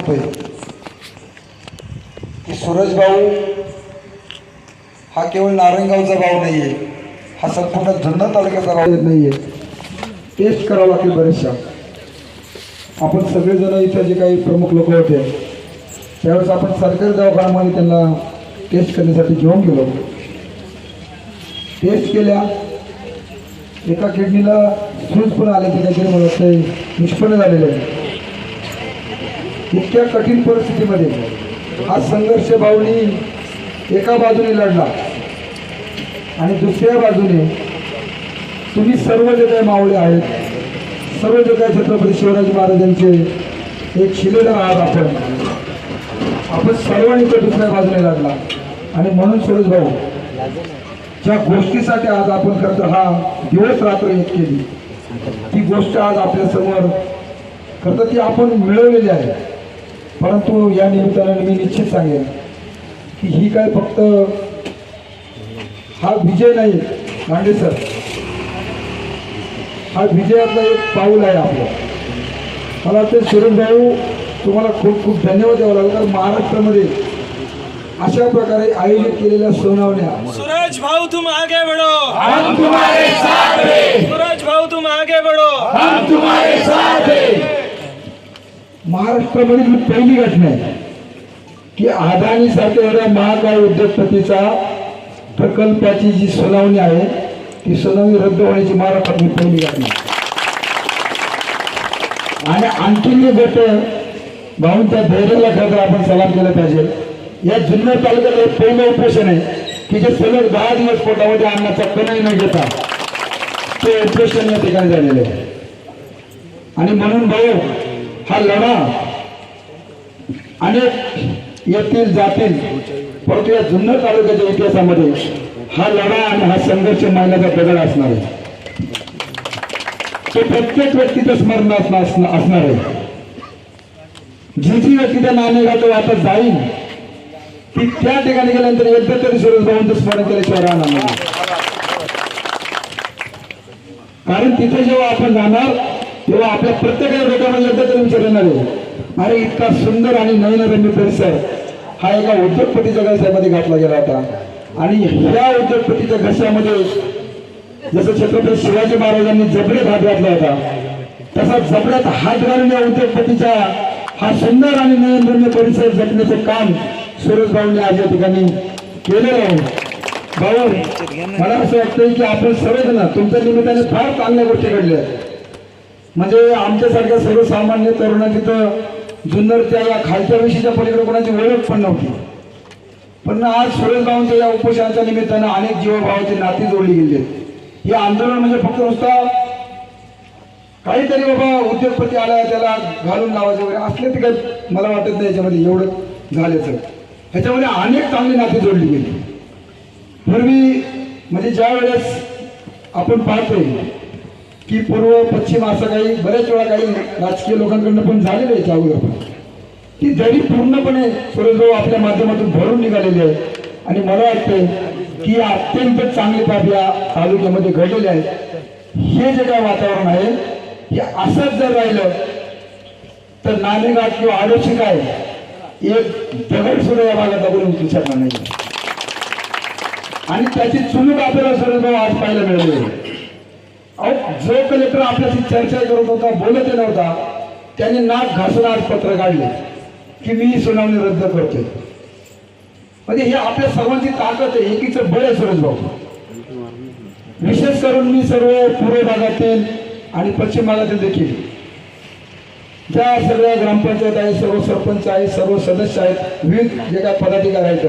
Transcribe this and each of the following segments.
म्हणतोय की सूरज भाऊ हा केवळ नारायणगावचा भाऊ नाहीये, हा संपूर्ण जुन्नर तालुक्याचा भाऊ नाहीये. टेस्ट करावं लागेल बरेचशा. आपण सगळेजण इथं जे काही प्रमुख लोक होते त्यावेळेस आपण सरकारी दवाखान्यामध्ये त्यांना टेस्ट करण्यासाठी घेऊन गेलो. टेस्ट केल्या, एका किडनीला सूज पण आले ते काहीतरी मला वाटतं निष्पन्न झालेलं आहे. इतक्या कठीण परिस्थितीमध्ये हा संघर्ष भाऊनी एका बाजूने लढला आणि दुसऱ्या बाजूने तुम्ही सर्व जे काही मावळे आहेत, सर्व जे काही छत्रपती शिवाजी महाराजांचे एक शिलेदार आहात आपण सर्वांनी तो दुसऱ्या बाजूने लढला. आणि म्हणून सूरज भाऊ ज्या गोष्टीसाठी आज आपण खरं तर हा दिवस रात्र एक केली, ती गोष्ट आज आपल्या समोर खरं तर ती आपण मिळवलेली आहे. परंतु या निमित्ताने मी निश्चित सांगेन की ही काय फक्त हा विजय नाही लांडे सर, हा विजयातला एक पाऊल आहे आपलं. मला वाटतं सूरज भाऊ तुम्हाला खूप खूप धन्यवाद द्यावा लागेल, कारण महाराष्ट्रामध्ये अशा प्रकारे आयोजित केलेल्या सुनावण्या. सूरज भाऊ तुम आगे बढ़ो, हम तुम्हारे साथ हैं. सूरज भाऊ तुम आगे बढ़ो, हम तुम्हारे साथ हैं. महाराष्ट्रामधील पहिली घटना आहे की अदानी सारख्या महाकाय उद्योगपतीचा प्रकल्पाची जी सुनावणी आहे ती सुनावणी रद्द होण्याची महाराष्ट्रातली पहिली घटना. आणि आणखीन एक गोष्ट, भाऊंच्या धैर्याला खरं आपण सलाम केला पाहिजे. या जुन्नर तालुक्यात एक पहिलं उपोषण आहे की जे सलग 10 दिवस पोटामध्ये अन्नाचा कणही न घेता ते उपोषण या ठिकाणी झालेलं आहे. आणि म्हणून भाऊ हा लढा अनेक येतील जातील, परंतु या जुन्नर तालुक्याच्या इतिहासामध्ये हा लढा आणि हा संघर्ष महिलाचा दगड असणार आहे. तो प्रत्येक व्यक्तीचं स्मरण असणार आहे. जी जी व्यक्ती त्या नाणेघाट आता जाईल ती त्या ठिकाणी गेल्यानंतर एकदा तरी सूरज भाऊंचं स्मरण केल्याशिवाय राहणार नाही. कारण तिथे जेव्हा आपण जाणार तेव्हा आपल्या प्रत्येकाच्या डोक्यामध्ये एकदा तरी विचार येणार आहे, अरे इतका सुंदर आणि नयनरम्य परिसर हा एका उद्योगपतीच्या घशामध्ये घातला गेला होता. आणि ह्या उद्योगपतीच्या घशामध्ये जसं छत्रपती शिवाजी महाराजांनी जबड्यात हात घातला होता, तसा जबड्यात हात घालून या उद्योगपतीचा हा सुंदर आणि नयनरम्य परिसर जपण्याचं काम सूरज भाऊंनी आज या ठिकाणी केलेलं आहे. भाऊ मला असं वाटतंय की आपण सर्वजण तुमच्या निमित्ताने फार चांगल्या गोष्टी घडल्या आहेत. म्हणजे आमच्यासारख्या सर्वसामान्य तरुणांना तिथं जुन्नरच्या या खालच्या विषयीच्या पलीकडे कोणाची ओळख पण नव्हती, पण आज सूरज भाऊंच्या या उपोषणाच्या निमित्तानं अनेक जीवभावाची नाती जोडली गेली आहेत. हे आंदोलन म्हणजे फक्त नुसता काहीतरी बाबा उद्योगपती आला त्याला घालून लावायचं वगैरे असले ते काही मला वाटत नाही याच्यामध्ये एवढं झाल्याचं. ह्याच्यामध्ये अनेक चांगली नाती जोडली गेली. पूर्वी म्हणजे ज्या वेळेस आपण पाहतोय की पूर्व पश्चिम असं काही बऱ्याच वेळा काही राजकीय लोकांकडनं पण झालेलं आहे याच्या अगोदर पण, ती जरी पूर्णपणे सूरजभाऊ आपल्या माध्यमातून भरून निघालेली आहे. आणि मला वाटतं की अत्यंत चांगली बाब या तालुक्यामध्ये घडलेली आहे. हे जे काय वातावरण आहे हे असंच जर राहिलं तर नाणेघाट किंवा आडोशी काय एक दगड सुद्धा या भागात आपण उचलू शकणार नाही. आणि त्याची चुलूक आपल्याला सूरजभाऊ आज पाहायला मिळाली. जो कलेक्टर आपल्याशी चर्चा करत होता, बोलत नव्हता, त्याने नाक घासून आज पत्र काढले की मी सुनावणी रद्द करतोय. म्हणजे हे आपल्या सर्वांची ताकद आहे, एकीचं बळ आहे सूरज भाऊ. विशेष करून मी सर्व पूर्व भागातील आणि पश्चिम भागातील देखील ज्या सगळ्या ग्रामपंचायत आहे, सर्व सरपंच आहे, सर्व सदस्य आहेत, विविध जे काय पदाधिकारी आहेत,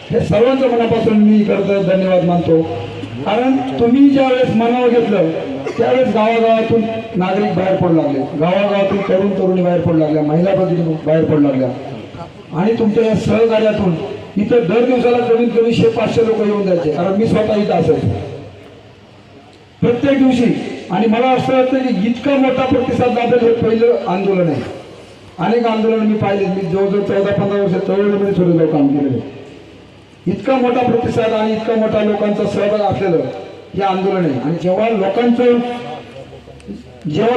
हे सर्वांचं मनापासून मी करतो धन्यवाद मानतो. कारण तुम्ही ज्या वेळेस मनावर घेतलं त्यावेळेस गावागावातून नागरिक बाहेर पडू लागले, गावागावातून तरुण तरुणी बाहेर पडू लागल्या, महिला प्रतिनिधी बाहेर पडू लागल्या. आणि तुमच्या या सहकार्यातून इथं दर दिवसाला कमीत कमी 100-500 लोक येऊन जायचे. कारण मी स्वतः इथं असायचो प्रत्येक दिवशी. आणि मला असं वाटतं की इतका मोठा प्रतिसाद लाभेल हे पहिलं आंदोलन आहे. अनेक आंदोलन मी पाहिले, मी जवळजवळ 14-15 वर्ष चळवळीमध्ये थोडं काम केलेलं आहे. इतका मोठा प्रतिसाद आणि इतका मोठा लोकांचा सहभाग असलेलं हे आंदोलन आहे. आणि जेव्हा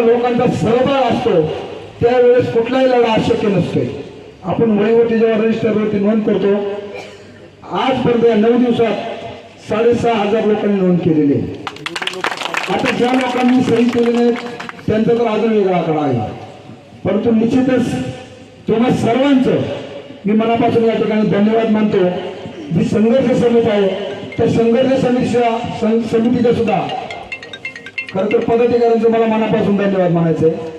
लोकांचा सहभाग असतो त्यावेळेस कुठलाही लढा अशक्य नसतोय. आपण वहीवरती जेव्हा रजिस्टरवरती नोंद करतो, आजपर्यंत या 9 दिवसात 6,500 लोकांनी नोंद केलेली आहे. आता ज्या लोकांनी सही केली नाही त्यांचा तर अजून वेगळा आकडा आहे. परंतु निश्चितच तुम्हा सर्वांचं मी मनापासून या ठिकाणी धन्यवाद मानतो. जी संघर्ष समिती आहे त्या संघर्ष समितीचं सुद्धा खरं तर पदाधिकाऱ्यांचं मला मनापासून धन्यवाद मानायचं आहे.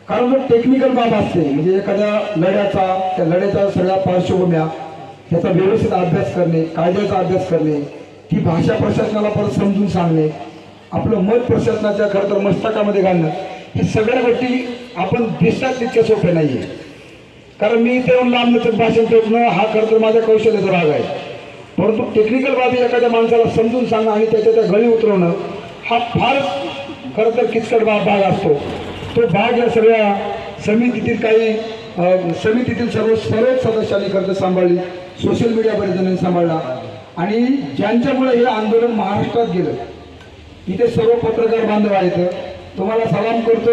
कारण जो टेक्निकल बाब असते म्हणजे एखाद्या लढ्याचा, त्या लढ्याच्या सगळ्या पार्श्वभूम्या त्याचा व्यवस्थित अभ्यास करणे, कायद्याचा अभ्यास करणे, ती भाषा प्रशासनाला परत समजून सांगणे, आपलं मत प्रशासनाच्या खरं तर मस्तकामध्ये घालणं, हे सगळ्या गोष्टी आपण देशात तितक्या सोप्या नाही आहे. कारण मी इथे येऊन लांबलचक भाषण ठेवणं हा खरं तर माझ्या कौशल्याचा भाग आहे. परंतु टेक्निकल बाबी एखाद्या माणसाला समजून सांगणं आणि त्याच्या त्या गळी उतरवणं हा फार खरं तर किचकट भाग असतो. तो भाग या सगळ्या समितीतील समितीतील सर्व सदस्यांनी खरं तर सांभाळली, सोशल मीडिया बरेच सांभाळला. आणि ज्यांच्यामुळे हे आंदोलन महाराष्ट्रात गेलं, इथे सर्व पत्रकार बांधव आहेत, तुम्हाला सलाम करतो.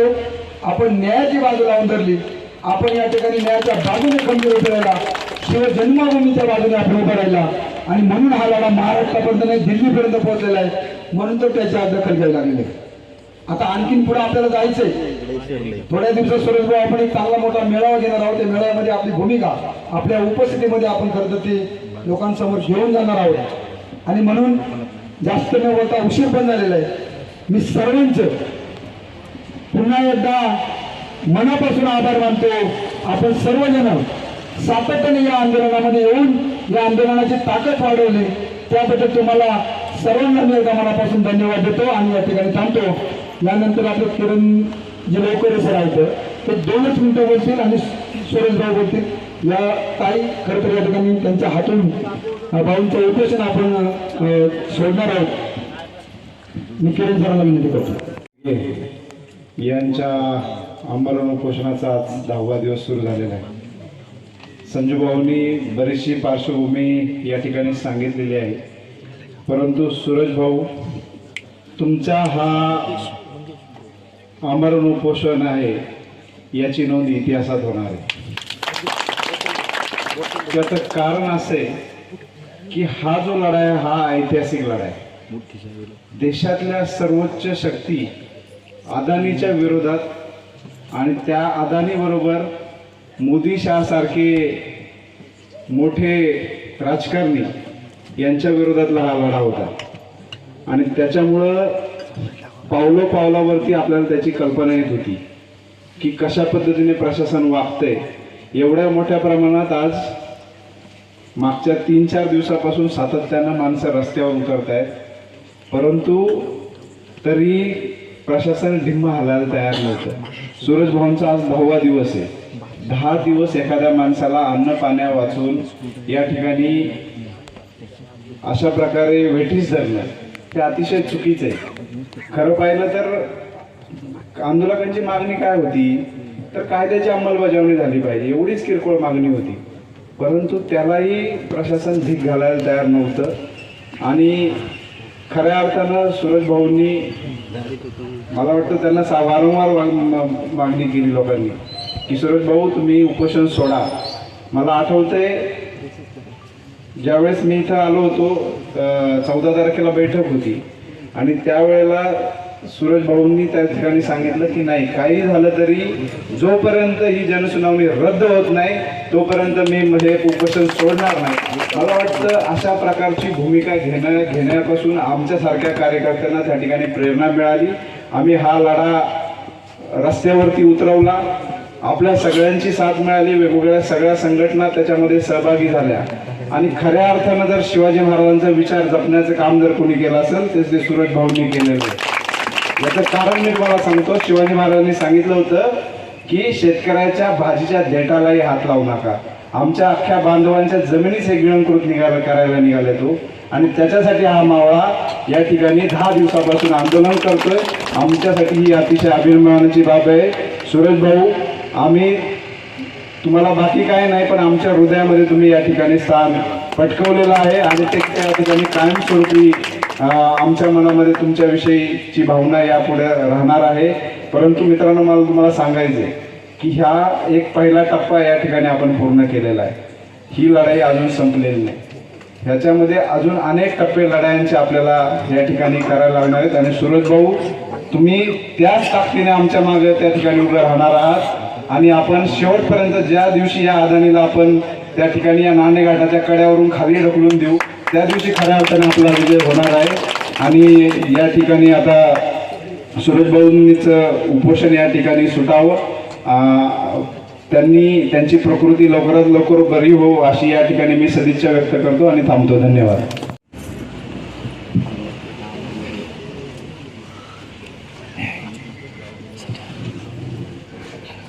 आपण न्यायाची बाजू लावून धरली. आपण या ठिकाणी न्यायाच्या बाजूने खंबीर उभे राहिला, शिवजन्मभूमीच्या बाजूने आपण उभं राहिला. आणि म्हणून हा लढा महाराष्ट्रापर्यंत नाही दिल्लीपर्यंत पोहोचलेला आहे. म्हणून तर त्याची आज दखल घ्यायला लागलेली आहे. आता आणखीन पुढे आपल्याला जायचंय. थोड्या दिवसात सुरेश भाऊ आपण एक चांगला मोठा मेळावा घेणार आहोत. त्या मेळाव्यामध्ये आपली भूमिका आपल्या उपस्थितीमध्ये आपण खरं तर ती लोकांसमोर घेऊन जाणार आहोत. आणि म्हणून जास्त न बोलता उशीर पण झालेला आहे. मी सर्वांचं पुन्हा एकदा मनापासून आभार मानतो. आपण सर्वजण सातत्याने या आंदोलनामध्ये येऊन या आंदोलनाची ताकद वाढवली त्याबद्दल तुम्हाला सर्वांना मी एकदा मनापासून धन्यवाद देतो आणि या ठिकाणी थांबतो. यानंतर आपलं किरण जे लवकर सर आहेत ते 2च मिनिटं बोलतील आणि सुरेशभाऊ बोलतील. या ताई खरं तर या ठिकाणी त्यांच्या हातून भाऊंचं उपोषण आपण सोडणार आहोत. मी किरण सरांना विनंती करतो. यांच्या आंदोलन उपोषणाचा आज 10वा दिवस सुरू झालेला आहे. संजू भाऊंनी बरीचशी पार्श्वभूमी या ठिकाणी सांगितलेली आहे. परंतु सूरज भाऊ, तुमचा हा आमरण उपोषण आहे याची नोंद इतिहासात होणार आहे. त्याचं कारण असे की हा जो लढा आहे हा ऐतिहासिक लढा आहे. देशातल्या सर्वोच्च शक्ती अदानीच्या विरोधात आणि त्या अदानी बरोबर मोदी शाह सारखे मोठे राजकारणी यांच्या विरोधातला हा लढा होता. आणि त्याच्यामुळं पावलावरती आपल्याला त्याची कल्पना येत होती की कशा पद्धतीने प्रशासन वागतंय. एवढ्या मोठ्या प्रमाणात आज मागच्या 3-4 दिवसापासून सातत्यानं माणसं रस्त्यावर उतरत आहेत. परंतु तरी प्रशासन ढिम्म हलायला तयार नव्हतं. सूरज भाऊंचा आज 10वा दिवस आहे. 10 दिवस एखाद्या माणसाला अन्न पाण्या वाचून या ठिकाणी अशा प्रकारे वेठीस धरणं हे अतिशय चुकीचं आहे. खरं पाहिलं तर आंदोलकांची मागणी काय होती तर कायद्याची अंमलबजावणी झाली पाहिजे एवढीच किरकोळ मागणी होती. परंतु त्यालाही प्रशासन धीक घालायला तयार नव्हतं. आणि खऱ्या अर्थानं सूरज भाऊंनी मला वाटतं त्यांना वारंवार मागणी केली लोकांनी की सूरज भाऊ तुम्ही उपोषण सोडा. मला आठवतंय ज्यावेळेस मी इथं आलो होतो 14 तारखेला बैठक होती आणि त्यावेळेला सूरज भाऊंनी त्या ठिकाणी सांगितलं की नाही काही झालं तरी जोपर्यंत ही जनसुनावणी रद्द होत नाही तोपर्यंत मी हे उपोषण सोडणार नाही. मला वाटतं अशा प्रकारची भूमिका घेण्यापासून आमच्यासारख्या कार्यकर्त्यांना त्या ठिकाणी प्रेरणा मिळाली. आम्ही हा लढा रस्त्यावरती उतरवला. आपल्या सगळ्यांची साथ मिळाली. वेगवेगळ्या सगळ्या संघटना त्याच्यामध्ये सहभागी झाल्या. आणि खऱ्या अर्थानं जर शिवाजी महाराजांचा विचार जपण्याचं काम जर कोणी केलं असेल तर ते सूरज भाऊंनी केलेलं आहे. याचं कारण मी तुम्हाला सांगतो. शिवाजी महाराजांनी सांगितलं होतं की शेतकऱ्याच्या भाजीच्या देठालाही हात लावू नका. आमच्या अख्ख्या बांधवांच्या जमिनीच हे गिळंकृत करायला निघाले तो. आणि त्याच्यासाठी हा मावळा या ठिकाणी 10 दिवसापासून आंदोलन करतोय. आमच्यासाठी ही अतिशय अभिमानाची बाब आहे. सूरज भाऊ, आम्ही तुम्हाला बाकी काय नाही पण आमच्या हृदयामध्ये तुम्ही या ठिकाणी स्थान पटकवलेलं आहे आणि ते त्या ठिकाणी कायमस्वरूपी आमच्या मनामध्ये तुमच्याविषयीची भावना यापुढे राहणार आहे. परंतु मित्रांनो, मला तुम्हाला सांगायचं आहे की ह्या एक पहिला टप्पा या ठिकाणी आपण पूर्ण केलेला आहे. ही लढाई अजून संपलेली नाही. ह्याच्यामध्ये अजून अनेक टप्पे लढायांचे आपल्याला या ठिकाणी करायला लागणार आहेत. आणि सूरज भाऊ, तुम्ही त्याच ताकदीने आमच्या मागे त्या ठिकाणी उभे राहणार आहात आणि आपण शेवटपर्यंत ज्या दिवशी या अदानीला आपण त्या ठिकाणी या नाणेघाटाच्या कड्यावरून खाली ढकलून देऊ त्या दिवशी खऱ्या अर्थाने आपला विजय होणार आहे. आणि या ठिकाणी आता सूरज भाऊंनीच उपोषण या ठिकाणी सुटावं, त्यांची प्रकृती लवकरात लवकर बरी हो अशी या ठिकाणी मी सदिच्छा व्यक्त करतो आणि थांबतो. धन्यवाद.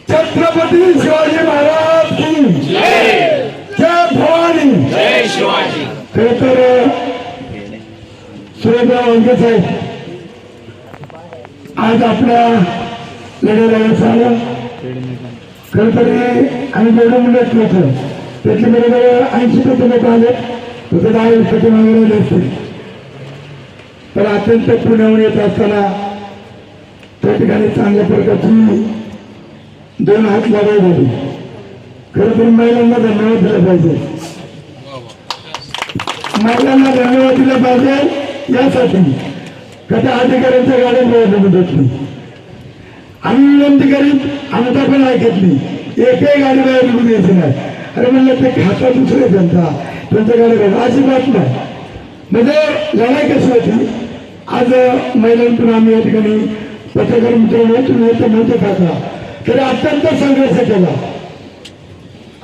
छत्रपती शिवाजी महाराज की जय भवानी. जय शिवाजी. खरं तर सूर्यराव वानखे साहेब आज आपल्या लढायला आलं. खरं तरी आम्ही जेवढं मुलं होतं त्यातले बरोबर 80% लोक आले, तसं 10% मागे राहिले असतील. तर अत्यंत पुण्याहून येत असताना त्या ठिकाणी चांगल्या प्रकारची 2 हात लढाई झाली. खरं तरी महिलांना धन्यवाद दिला पाहिजे. महिलांना धन्यवाद दिला पाहिजे यासाठी का त्या अधिकाऱ्यांच्या गाड्या निवडणूक घेतली. आम्ही विनंती करीत आमचा पण ऐकतली, एकही गाडी बाहेर निघून द्यायची नाही. अरे म्हणलं ते खाता दुसरे त्यांच्या गाडी अजिबात नाही. म्हणजे लढाई कशी होती. आज महिलांतून आम्ही या ठिकाणी पत्रकार मित्रांनो तुम्ही येतं नव्हते खाता तरी अत्यंत संघर्ष केला.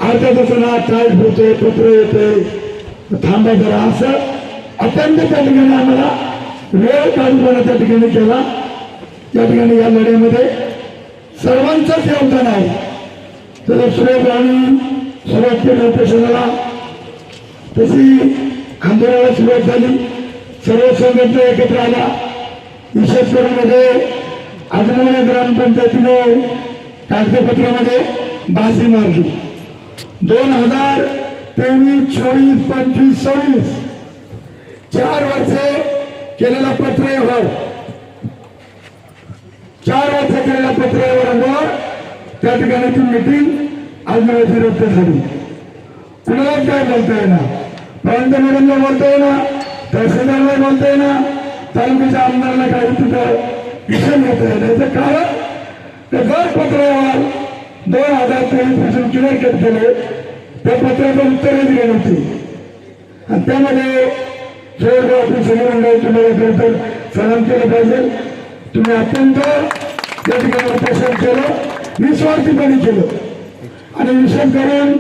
अर्ध्या तासाला टाळी होते, पत्र येते, थांबा जरा, असं अत्यंत त्या ठिकाणी आम्हाला वेळ काढून त्या ठिकाणी केला. त्या ठिकाणी या लढ्यामध्ये सर्वांचंच योगदान आहे. तर सूर्यभाऊंनी सुरुवात केली उपोषणाला, तशी आंदोलनाला सुरुवात झाली. सर्व संघटना एकत्र आल्या. विशेष करून मध्ये आजमोळा ग्रामपंचायतीने कागदपत्रामध्ये बाजी मारली. 2023, 24, 25, 26 4 वर्षे केलेला पत्रव्यवहार, 4 वर्ष केलेला पत्रव्यवहारावर त्या ठिकाणी ती मिटिंग आजमोळ्याची रद्द झाली. कुणालाच काय बोलता येणार, प्रांत मॅडमला बोलता येणार, तहसीलदारला बोलता येणार, तालुक्याच्या आमदाराला काही तिथं विषय घेता येणार. याचं कारण जर पत्रव्यवहार 2023 पासून क्लिअर कट केले त्या पत्राचं उत्तरच दिले नव्हती. आणि त्यामध्ये शेवट आपली सगळी मंडळी तुम्हाला खरं तर सलाम केलं पाहिजे. तुम्ही अत्यंत या ठिकाणी उपोषण केलं, निस्वार्थीपणे केलं. आणि विशेष करून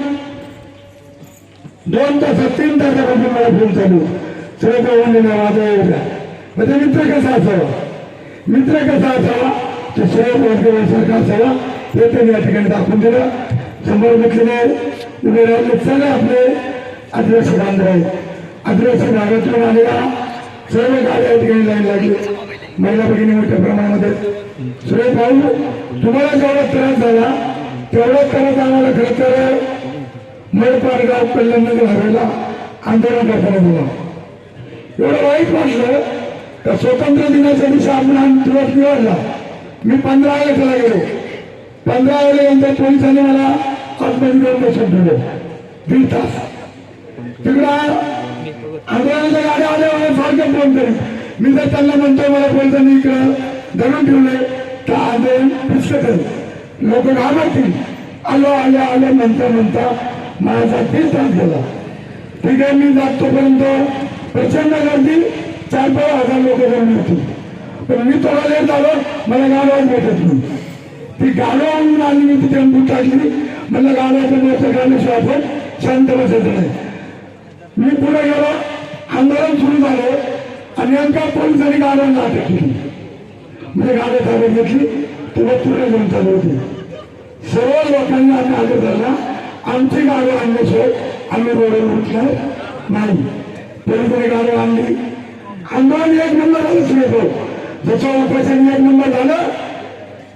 2 तासात 3 तासापासून मला फोन चालू सगळं माझा एवढा. म्हणजे मित्र कसा असावा, मित्र कसा असावा, तो सारखा असावा हे त्यांनी या ठिकाणी दाखवून दिलं. समोर घेतलेले उभे राहिले सगळे आपले आदिवासी बांधव आहेत. आदिवासी भागातून आलेल्या सर्व गाड्या या ठिकाणी लाईन लागली. महिला भगिनी मोठ्या प्रमाणामध्ये. सुरेश भाऊ, तुम्हाला जेवढा त्रास झाला तेवढा त्रास आम्हाला खरं तर मडपारगाव कल्याणनगर हवेला आंदोलन करताना दिला. एवढं वाईट वाटलं तर स्वातंत्र्य दिनाच्या दिवशी आपण दिवस निवडला. मी 15 वाजता गेलो. 15 वाजल्यानंतर पोलिसांनी मला आतमध्ये घेऊन बसून ठेवलं 1.5 तास. तिकडं आंदोलनाच्या गाड्या आल्या मला सारखं फोन करी. मी जर त्यांना म्हणतो मला पोलिसांनी इकडं धरून ठेवले तर आंदोलन फिसकटेल, लोक घाबरतील. आलो आल्या आल्या म्हणता म्हणता माझा 1.5 तास गेला. ठीक आहे, मी जात तोपर्यंत प्रचंड गर्दी 4-5 हजार लोक जमली होती. पण मी थोडा लेट झालो, मला गाडवाच भेटत नाही. ती गाडवाहून आली, मी तिथे अंबूट टाकली. मला गाडवाचं मोठं काढल्याशिवाय आपण शांत बसायचं नाही. मी पुढे गेलो, आंदोलन सुरू झालं आणि नेमका पोलिसांनी गाडवांना अटक केली. म्हणजे गाड्या ताब्यात घेतली, तेव्हा पूर्ण घेऊन चालू होती. सर्व लोकांनी आम्ही हजर झाला. आमची गाडं आणल्याशिवाय आम्ही रोडवर उठणार नाही. पोलिसांनी गाडं आणली. आंदोलन 1 नंबर झालं. सुरू जसं उपोषण 1 नंबर झालं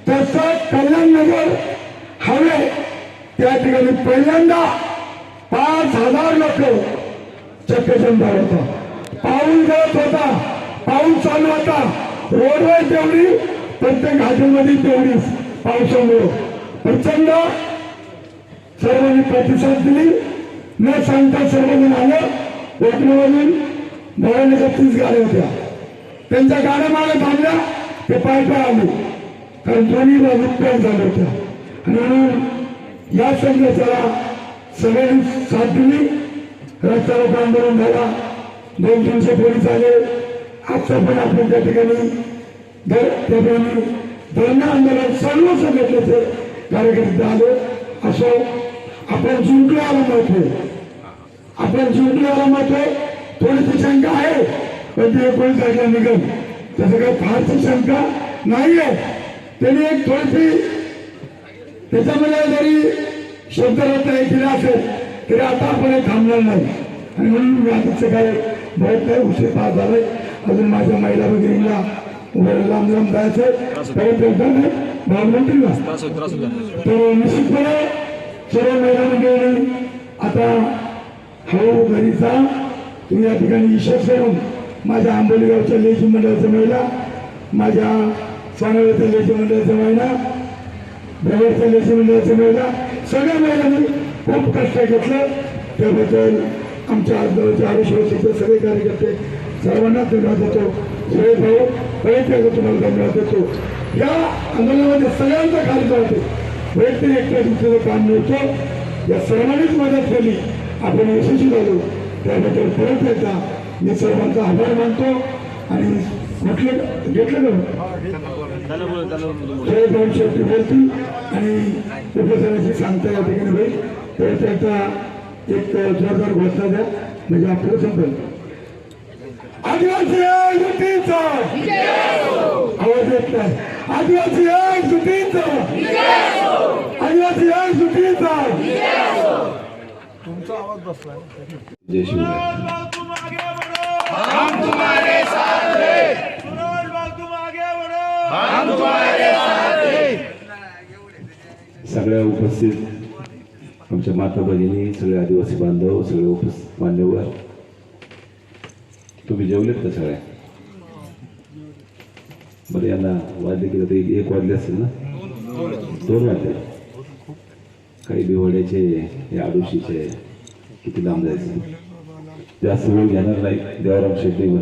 तसं कल्याणनगर हवे त्या ठिकाणी पहिल्यांदा 5,000 लोक चक्कजमदार होता. पाऊस गळत होता, पाऊस चालू होता, रोडवर तेवढी, प्रत्येक घाटीमध्ये तेवढीच पावसामुळे प्रचंड सर्वांनी प्रतिसाद दिली. न सांगता सर्वजण आलं. वैष्णवरून भवानीच्या 30 गाड्या होत्या. त्यांच्या गाड्या मागे थांबल्या. ते पाय आले कारण दोन्ही बाजू पॅक झाल्या होत्या. आणि म्हणून या संघर्षाला सगळ्यांनी साथ दिली. रस्ता रोको आंदोलन झाला. 200 पोलीस आले. आजचा पण आपण त्या ठिकाणी त्याप्रमाणे धरणं आंदोलन सर्व संघटनेचे कार्यकर्ते आले. असो आपण जिंकलो आला महत्व. आपण जिंकलो आला महत्व. थोडीशी शंका आहे पण ते 19 तारखेला निघल. तसं काही फारशी शंका नाहीये. त्यांनी एक थोडीशी त्याच्यामध्ये जरी शब्दरत्न केलं असेल तरी आता आपण हे थांबणार नाही. आणि म्हणून मी आजचं काय बहुत काही उशीर पास झालाय. अजून माझ्या महिला भगिनीला लांब लांब जायचं परत एकदा नाही भाग म्हणतील ना. तर निश्चितपणे सर्व महिला मंडळी आता हळू घरी जा. तुम्ही या ठिकाणी यशस्वी करून माझ्या आंबोली गावच्या लेखी मंडळाच्या महिला, माझ्या सोनाळ्याच्या लेखी मंडळाच्या महिला, ब्रह्मच्या लेखी मंडळाच्या महिला, सगळ्या महिलांनी खूप कष्ट घेतलं. त्याबद्दल आमच्या आजूबाजूच्या आयुष्याचे सगळे कार्यकर्ते सर्वांना धन्यवाद देतो. सुरेश भाऊ परत एकदा तुम्हाला धन्यवाद देतो. या आंदोलनामध्ये सगळ्यांचा कार्यक्रम होते. वैयक्तिक एकट्या दुसऱ्याचं काम नव्हतं. या सर्वांनीच मदत केली. आपण यशस्वी झालो. त्याबद्दल परत एकदा मी सर्वांचा आभार मानतो. आणि म्हटलं घेतलं का दोन शेवटी बोलतील आणि उपसरणाची सांगता या ठिकाणी होईल. तर त्याचा एक जोरदार घोषणा द्या म्हणजे आपलं संपल. आदिवासी युतीचा आवाज येत नाही. आदिवासी युतीचा आदिवासी युतीचा तुमचा आवाज बसला. जय शिवराय. भाऊ तुम आगे बढ़ो. हम तुम्हारे साथ हैं. सुरेश भाऊ तुम आगे बढ़ो. हम तुम्हारे साथ हैं. सगळ्या उपस्थित आमच्या माता भगिनी, सगळे आदिवासी बांधव, सगळे उपस्थित मान्यवर, तुम्ही जेवलेत का सगळ्या? बरं यांना वाजले की आता 1 वाजले असतील ना? 2 वाजले. काही बिवड्याचे या आडुशीचे किती लांब जायचं. जास्त वेळ घेणार नाही. देवराम शेट्टीवर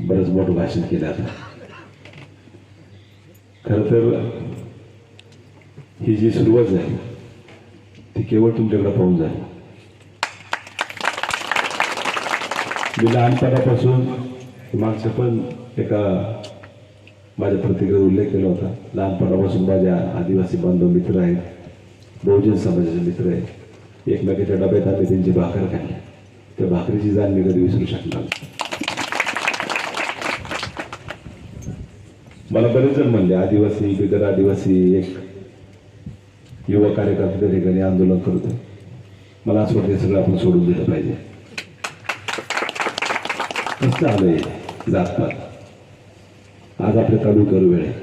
बरंच मोठं भाषण केलं. आता खरं तर ही जी सुरुवात झाली ती केवळ तुमच्याकडे पाहून झाली. मी लहानपणापासून मागचं पण एका माझ्या प्रतिक्रियेत उल्लेख केला होता. लहानपणापासून माझ्या आदिवासी बांधव मित्र आहेत, बहुजन समाजाचे मित्र आहेत. एकमेकाच्या डब्यात आम्ही त्यांची भाकर खाल्ली. त्या भाकरीची जाण मी कधी विसरू शकणार. मला बरेच जण म्हणले आदिवासी बिगर आदिवासी एक युवा कार्यकर्ते त्या ठिकाणी आंदोलन करतो. मला असं वाटतं सगळं आपण सोडून दिलं पाहिजे. कसं आलंय जातपात. आज आपल्या तालुक्यावर वेळ आहे.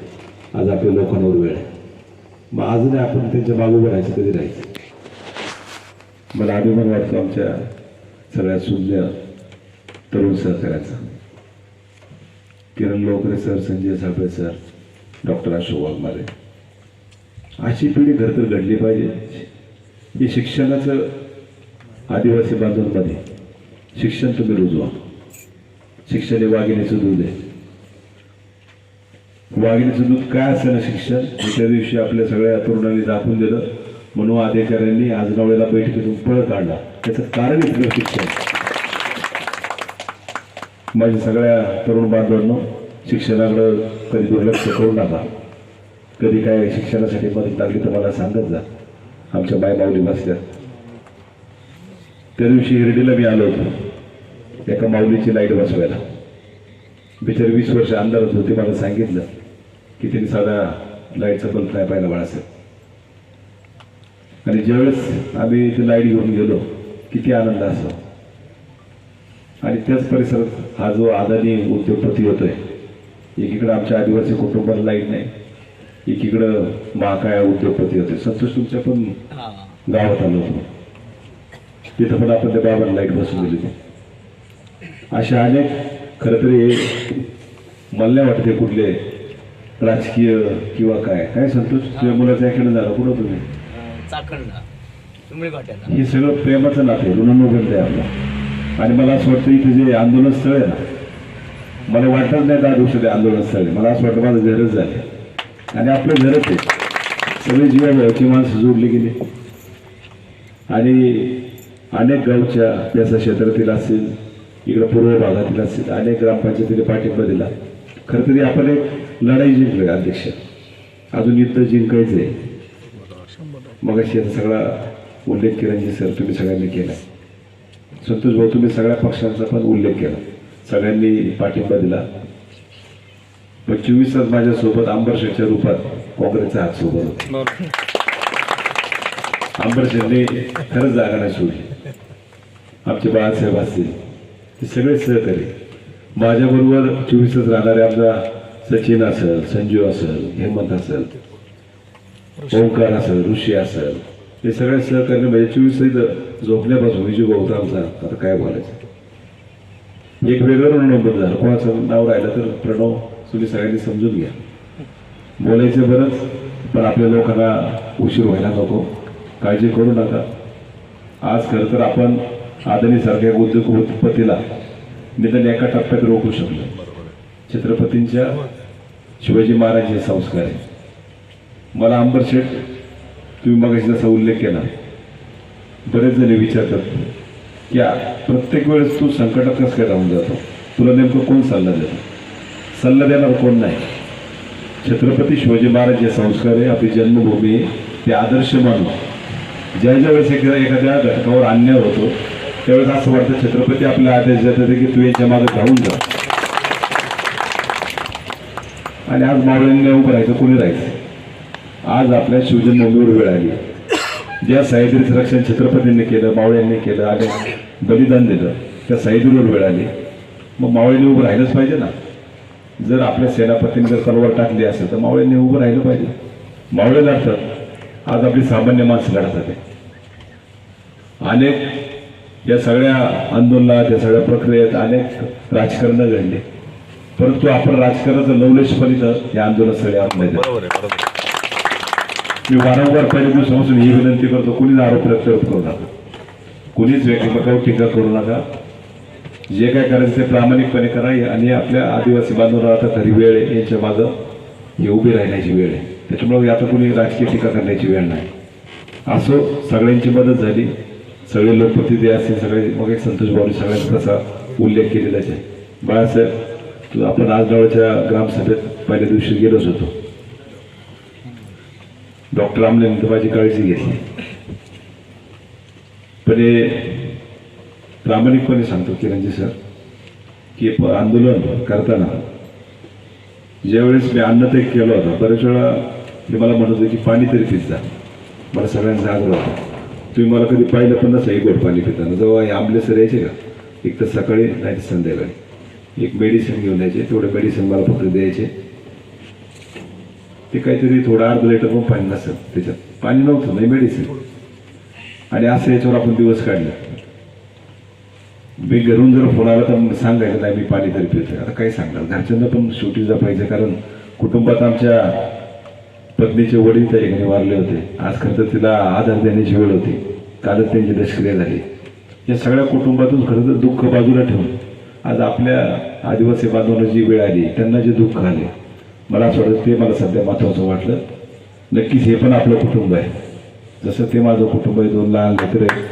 आज आपल्या लोकांवर वेळ आहे. मग अजूनही आपण त्यांच्या मागोबं राहायचं कधी राहायचं. मला अभिमान वाटतो आमच्या सगळ्या शून्य तरुण सहकार्याचा. Kiran Lokare sir, Sanjay Sabale sir, doctor Ashok Waghmare, अशी पिढी खरं तर घडली पाहिजे. ही शिक्षणाचं आदिवासी बांधवांमध्ये शिक्षण तुम्ही रुजवा. शिक्षण हे वाघिणीचं दूध आहे. वाघिणीचं दूध काय असतं ना शिक्षण, त्या दिवशी आपल्या सगळ्या तरुणांनी दाखवून दिलं. म्हणून अधिकाऱ्यांनी आज नवळ्याला बैठकीतून पळ काढला. त्याचं कारण इथलं शिक्षण. माझ्या सगळ्या तरुण बांधवांनो, शिक्षणाकडं कधी दुर्लक्ष करू नका. कधी काय शिक्षणासाठी मदत लागली तर मला सांगत जा. आमच्या मायमाऊली बसल्या. त्या दिवशी हिरडीला मी आलो होतो एका माऊलीची लाईट बसवायला. बिचारी 20 वर्ष अंधारात होती. मला सांगितलं की त्यांनी साधा लाईटचा बल्ब नाही पाहिला बाळासाहेब. आणि ज्यावेळेस आम्ही ती लाईट घेऊन गेलो किती आनंद असतो. आणि त्याच परिसरात हा जो अदानी उद्योगपती होतोय, एकीकडे आमच्या आदिवासी कुटुंबाला लाईट नाही, एकीकडं महाकाय उद्योगपती होते. संतोष तुमच्या पण गावात आलो होतो. तिथं पण आपण त्या बाबांना लाईट बसून दिली. अशा अनेक खरं तरी मला नाही वाटते कुठले राजकीय किंवा काय काय संतोष तुझ्या मुलाचं ॲक्सिडेंट झालं कुठं तुम्ही चाकणला तुंबळी काट्याला हे सगळं प्रेमाचं नातं आहे ऋणानुबंध आहे आपलं आणि मला असं वाटतं इथे जे आंदोलन स्थळ आहे ना मला वाटत नाही 10 दिवस ते आंदोलन स्थळ आहे मला असं वाटतं माझं घरच झाले आणि आपलं घरच आहे सगळे जीवाभावाची माणसं जोडली गेली आणि अनेक गावच्या त्याचा क्षेत्रातील असेल इकडं पूर्व भागातील असेल अनेक ग्रामपंचायतीने पाठिंबा दिला खरं तरी आपण एक लढाई जिंकलोय अध्यक्ष अजून युद्ध जिंकायचं आहे मग अशी याचा सगळा उल्लेख किरणजी सर तुम्ही सगळ्यांनी केला संतोष भाऊ तुम्ही सगळ्या पक्षांचा पण उल्लेख केला सगळ्यांनी पाठिंबा दिला पण 24 तास माझ्यासोबत अंबरशेठच्या रूपात काँग्रेसचा हात सोबत होता अंबरशेठने खरंच जागा नाही सोडली आमचे बाळासाहेब असतील ते सगळे सहकारी माझ्याबरोबर 24 तास राहणारे आमचा सचिन असेल संजू असेल हेमंत असेल ओंकार असेल ऋषी असेल हे सगळे सहकार्य म्हणजे 24 तास झोपण्यापासून विजू भाऊ आमचा आता काय बोलायचं एक वेगळं नंबर झालं कोणाचं नाव राहिलं तर प्रणव तुम्ही सगळ्यांनी समजून घ्या बोलायचं बरंच पण आपल्या लोकांना उशीर व्हायला नको काळजी करू नका आज खरं तर आपण आदरणीसारख्या उद्योगपतीला निदान एका टप्प्यात रोखू शकलो छत्रपतींच्या शिवाजी महाराजांचे संस्कार आहे मला अंबरशेठ तुम्ही मगाशी जसा उल्लेख केला बरेच जण विचारतात की प्रत्येक वेळेस तू संकटात कसं काय राहून जातो तुला नेमकं कोण सल्ला देतो सल्ला देणार कोण नाही छत्रपती शिवाजी महाराज जे संस्कार आहे आपली जन्मभूमी ते आदर्श मानून ज्या वेळेस एखाद्या घटकावर अन्याय होतो त्यावेळेस असं वाटतं छत्रपती आपल्या आदेश देतात की तू यांच्या मागे धावून जा आणि आज मावळ्यांनी उभं राहायचं कोणी राहायचं आज आपल्या शिवजन्मभूमीवर वेळ आली ज्या सह्याद्रीचं रक्षण छत्रपतींनी केलं मावळ्यांनी केलं आणि बलिदान दिलं त्या सह्याद्रीवर वेळ आली मग मावळ्यांनी उभं राहिलंच पाहिजे ना जर आपल्या सेनापतींनी जर तलवार टाकली असेल तर मावळ्यांनी उभं राहिलं पाहिजे मावळे लढतात आज आपली सामान्य माणसं लढतात अनेक या सगळ्या आंदोलनात या सगळ्या प्रक्रियेत अनेक राजकारणं घडली परंतु आपण राजकारणाचं लवलेशपणीच या आंदोलनास्थळी आपल्या मी वारंवार पहिल्या दिवसापासून ही विनंती करतो कुणीच आरोप प्रत्यारोप करू नका कुणीच व्यक्तिमत्वावर टीका करू नका जे काय करायचं ते प्रामाणिकपणे करा आणि आपल्या आदिवासी बांधवांना आता खरी वेळ आहे यांच्या मागं हे उभी राहण्याची वेळ आहे त्याच्यामुळे आता कोणी राजकीय टीका करण्याची वेळ नाही असो सगळ्यांची मदत झाली सगळे लोकप्रतिनिधी असतील सगळे मग एक संतोष भाऊनी सगळ्यांचा तसा उल्लेख केलेलाच आहे बाळासाहेब आपण आज जवळच्या ग्रामसभेत पहिल्या दिवशी गेलोच होतो डॉक्टर आमलेंनी माझी काळजी घेतली पण हे प्रामाणिकपणे सांगतो किरणजी सर की आंदोलन करताना ज्यावेळेस मी अन्नत्याग केला होता बऱ्याच वेळा मी मला म्हणत होतं की पाणी तरी पित जा मला सगळ्यांचा आग्रह होता तुम्ही मला कधी पाहिलं पण नसं एक गोड पाणी पिताना जेव्हा हे आंबले सर यायचे का एक तर सकाळी नाही तर संध्याकाळी एक मेडिसिन घेऊन यायचे तेवढे मेडिसिन मला फक्त द्यायचे ते काहीतरी थोडं अर्धा लिटर पण पाणी नसेल त्याच्यात पाणी नव्हतं नाही मेडिसिन आणि असं याच्यावर आपण दिवस काढले मी घरून जर फोन आला तर सांगायचं नाही मी पाणी तरी पितोय आता काय सांगणार घरच्यांना पण शेवटी जपायचं कारण कुटुंबात आमच्या पत्नीचे वडील त्या ठिकाणी वारले होते आज खरं तर तिला आधार देण्याची वेळ होती कालच त्यांची दशक्रिया झाली या सगळ्या कुटुंबातून खरं तर दुःख बाजूला ठेवून आज आपल्या आदिवासी बांधवांना जी वेळ आली त्यांना जे दुःख आले मला असं वाटतं ते मला सध्या महत्त्वाचं वाटलं नक्कीच हे पण आपलं कुटुंब आहे जसं ते माझं कुटुंब आहे 2 लहान लेकरं आहेत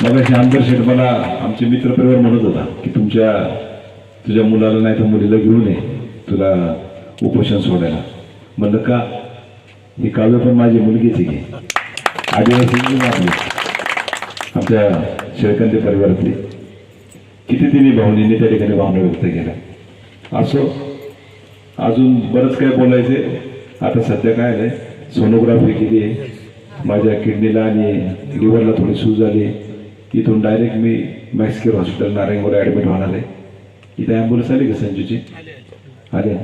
मग अशी अंबरशेठ मला आमचे मित्रपरिवार म्हणत होता की तुझ्या मुलाला नाही तर मुलीला घेऊन ये तुला उपोषण सोडायला म्हणलं का ही काव्य पण माझी मुलगीच आहे की आदिवासी आपली आमच्या शेळकंदे परिवारातली किती तिन्ही भावनेने त्या ठिकाणी भावना व्यक्त केल्या असो अजून बरंच काय बोलायचे आता सध्या काय आहे सोनोग्राफी केली आहे माझ्या किडनीला आणि लिव्हरला थोडी सूज आली इथून डायरेक्ट मी मॅक्सकेअर हॉस्पिटल नारायणगावला ॲडमिट होणार आहे इथे ॲम्ब्युलन्स आली का संजूची आले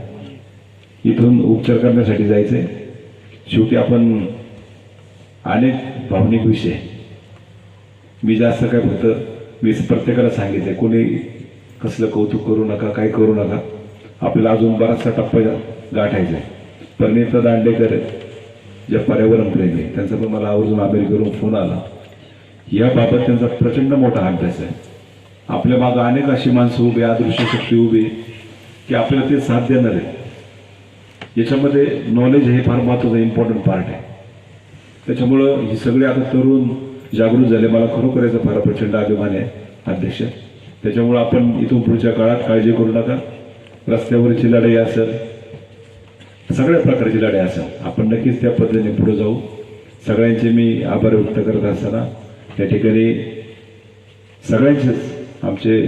इथून उपचार करण्यासाठी जायचं आहे शेवटी आपण अनेक भावनिक विषय मी जास्त काय फक्त मी प्रत्येकाला सांगितलं कोणी कसलं कौतुक करू नका काय करू नका आपल्याला अजून बराचसा टप्पा गाठायचा आहे. परिणिता दांडेकर ज्या पर्यावरण प्रेमी त्यांचा पण मला आवर्जून अमेरिकेवरून फोन आला. याबाबत त्यांचा प्रचंड मोठा अभ्यास आहे. आपल्या मागं अनेक अशी माणसं उभी, अदृश्य शक्ती उभी की आपल्याला ते साथ देणार आहे. याच्यामध्ये नॉलेज हे फार महत्त्वाचं इम्पॉर्टंट पार्ट आहे. त्याच्यामुळं ही सगळे आता तरुण जागृत झाले. मला खरोखर याचा फार प्रचंड अभिमान आहे अध्यक्ष. त्याच्यामुळं आपण इथून पुढच्या काळात काळजी करू नका. रस्त्यावरची लढाई असेल, सगळ्या प्रकारची लढाई असेल, आपण नक्कीच त्या पद्धतीने पुढे जाऊ. सगळ्यांचे मी आभार व्यक्त करत असताना या ठिकाणी सगळ्यांचेच आमचे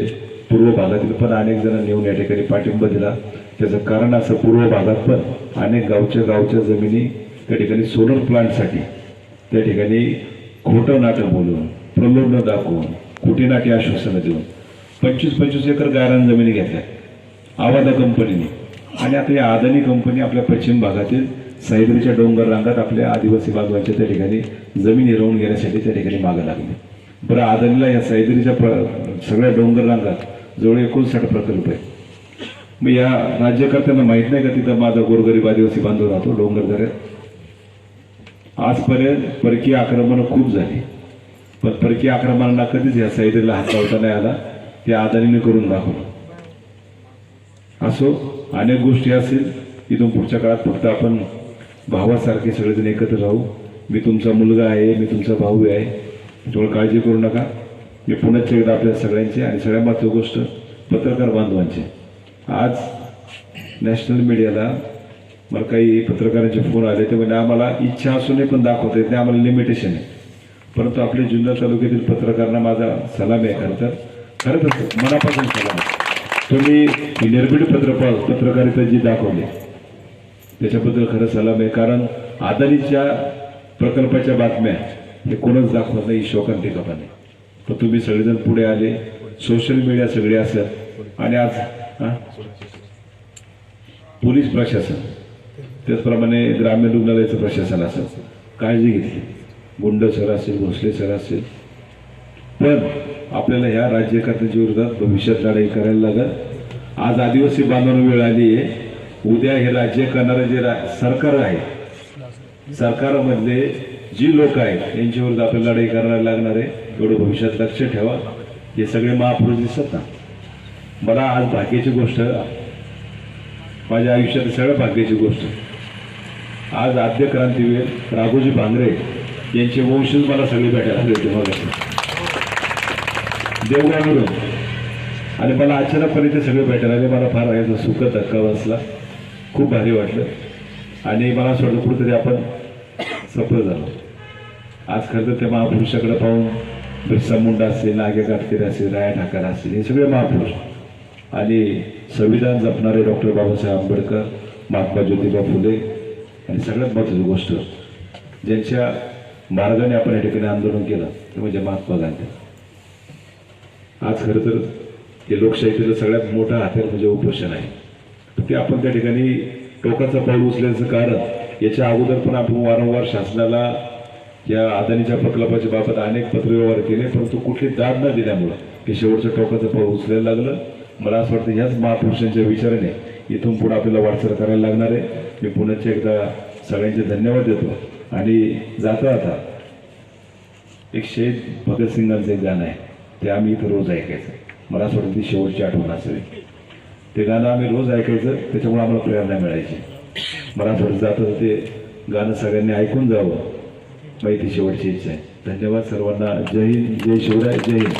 पूर्व भागातील पण अनेक जण येऊन या ठिकाणी पाठिंबा दिला. त्याचं कारण असं, पूर्व भागात पण अनेक गावच्या जमिनी त्या ठिकाणी सोलर प्लांटसाठी त्या ठिकाणी खोटं नाटक बोलून, प्रलोभन दाखवून, खोटीनाटी आश्वासनं देऊन 25-25 एकर गायरान जमिनी घेतल्या आवादा कंपनीने. आणि आता या अदानी कंपनी आपल्या पश्चिम भागातील सह्याद्रीच्या डोंगर रांगात आपल्या आदिवासी बांधवांच्या त्या ठिकाणी जमीन हिरवून घेण्यासाठी त्या ठिकाणी मागं लागली. बरं, अदानीला या सह्याद्रीच्या सगळ्या डोंगर रांगात जवळ 59 प्रकल्प आहे. मग या राज्यकर्त्यांना माहीत नाही का तिथं माझा गोरगरीब आदिवासी बांधव राहतो डोंगरदऱ्यात. आजपर्यंत परकीय आक्रमणं खूप झाली, पण परकीय आक्रमणांना कधीच या सह्याद्रीला हात लावता नाही आला. ते अदानीने करून दाखवलं. असो, अनेक गोष्टी असतील. इथून पुढच्या काळात फक्त आपण भावासारखे सगळेजण एकत्र राहू. मी तुमचा मुलगा आहे, मी तुमचा भाऊ आहे, त्यामुळे काळजी करू नका. मी पुन्हा एकदा आपल्या सगळ्यांचे आणि सगळ्यात महत्त्वाची गोष्ट पत्रकार बांधवांचे, आज नॅशनल मीडियाला मला काही पत्रकारांचे फोन आले. ते म्हणजे आम्हाला इच्छा असूनही पण दाखवता येत नाही, आम्हाला लिमिटेशन आहे. परंतु आपल्या जुन्नर तालुक्यातील पत्रकारांना माझा सलाम आहे. खरंच मनापासून सलाम. तुम्ही निर्भीड पत्रकारिता जी दाखवली त्याच्याबद्दल खरं सलाम आहे. कारण अदानीच्या प्रकल्पाच्या बातम्या हे कोणच दाखवत नाही, शोकांतिकापाने. तर तुम्ही सगळेजण पुढे आले, सोशल मीडिया सगळे असेल आणि आज पोलीस प्रशासन, त्याचप्रमाणे ग्रामीण रुग्णालयाचं प्रशासन असेल, काळजी घेतली. गुंड सर असेल, भोसले सर असेल. पण आपल्याला ह्या राज्यकर्त्यांच्या विरोधात भविष्यात लढाई करायला लागेल. आज आदिवासी बांधवांना वेळ आली आहे. उद्या हे राज्य करणारं जे सरकार आहे, सरकारमधले जी लोक आहेत यांच्याविरुद्ध आपल्याला लढाई करायला लागणार आहे. एवढं भविष्यात लक्ष ठेवा. हे सगळे महापुरुष दिसत ना. मला आज भाग्याची गोष्ट, माझ्या आयुष्यात सगळ्या भाग्याची गोष्ट, आज आद्य क्रांतीवीर राघोजी भांगरे यांचे वंशज मला सगळे भेटायला आले होते मग देवगाववरून. आणि मला अचानकपणे ते सगळे भेटायला आले. मला फार याचा सुखद धक्का बसला, खूप भारी वाटलं. आणि मला असं वाटतं कुठेतरी आपण सफल झालो. आज खरं तर त्या महापुरुषाकडे पाहून बिरसा मुंडा असेल, नागे काटकरी असेल, राया ठाकर असेल, हे सगळे महापुरुष आणि संविधान जपणारे डॉक्टर बाबासाहेब आंबेडकर, महात्मा ज्योतिबा फुले आणि सगळ्यात महत्त्वाची गोष्ट ज्यांच्या मार्गाने आपण या ठिकाणी आंदोलन केलं ते म्हणजे महात्मा गांधी. आज खरं तर हे लोकशाहीतील सगळ्यात मोठा हत्यार म्हणजे उपोषण आहे. ते आपण त्या ठिकाणी टोकाचं पाऊल उचलण्याचं कारण, याच्या अगोदर पण आपण वारंवार शासनाला या अदानीच्या प्रकल्पाच्या बाबत अनेक पत्रव्यवहार केले, परंतु कुठली दाद न दिल्यामुळं हे शेवटचं टोकाचं पाऊल उचलायला लागलं. मला असं वाटतं ह्याच महापुरुषांच्या विचाराने इथून पुढे आपल्याला वाटचाल करायला लागणार आहे. मी पुन्हा एकदा सगळ्यांचे धन्यवाद देतो. आणि जाता आता एक शहीद भगतसिंगांचं एक गाणं आहे, ते आम्ही इथं रोज ऐकायचं. मला असं वाटतं ती शेवटची आठवण असावी. ते गाणं आम्ही रोज ऐकायचं, त्याच्यामुळे आम्हाला प्रेरणा मिळायची. मला असं वाटतं जातं ते गाणं सगळ्यांनी ऐकून जावं, माझी ती शेवटची इच्छा आहे. धन्यवाद सर्वांना. जय हिंद, जय शिवराय, जय हिंद.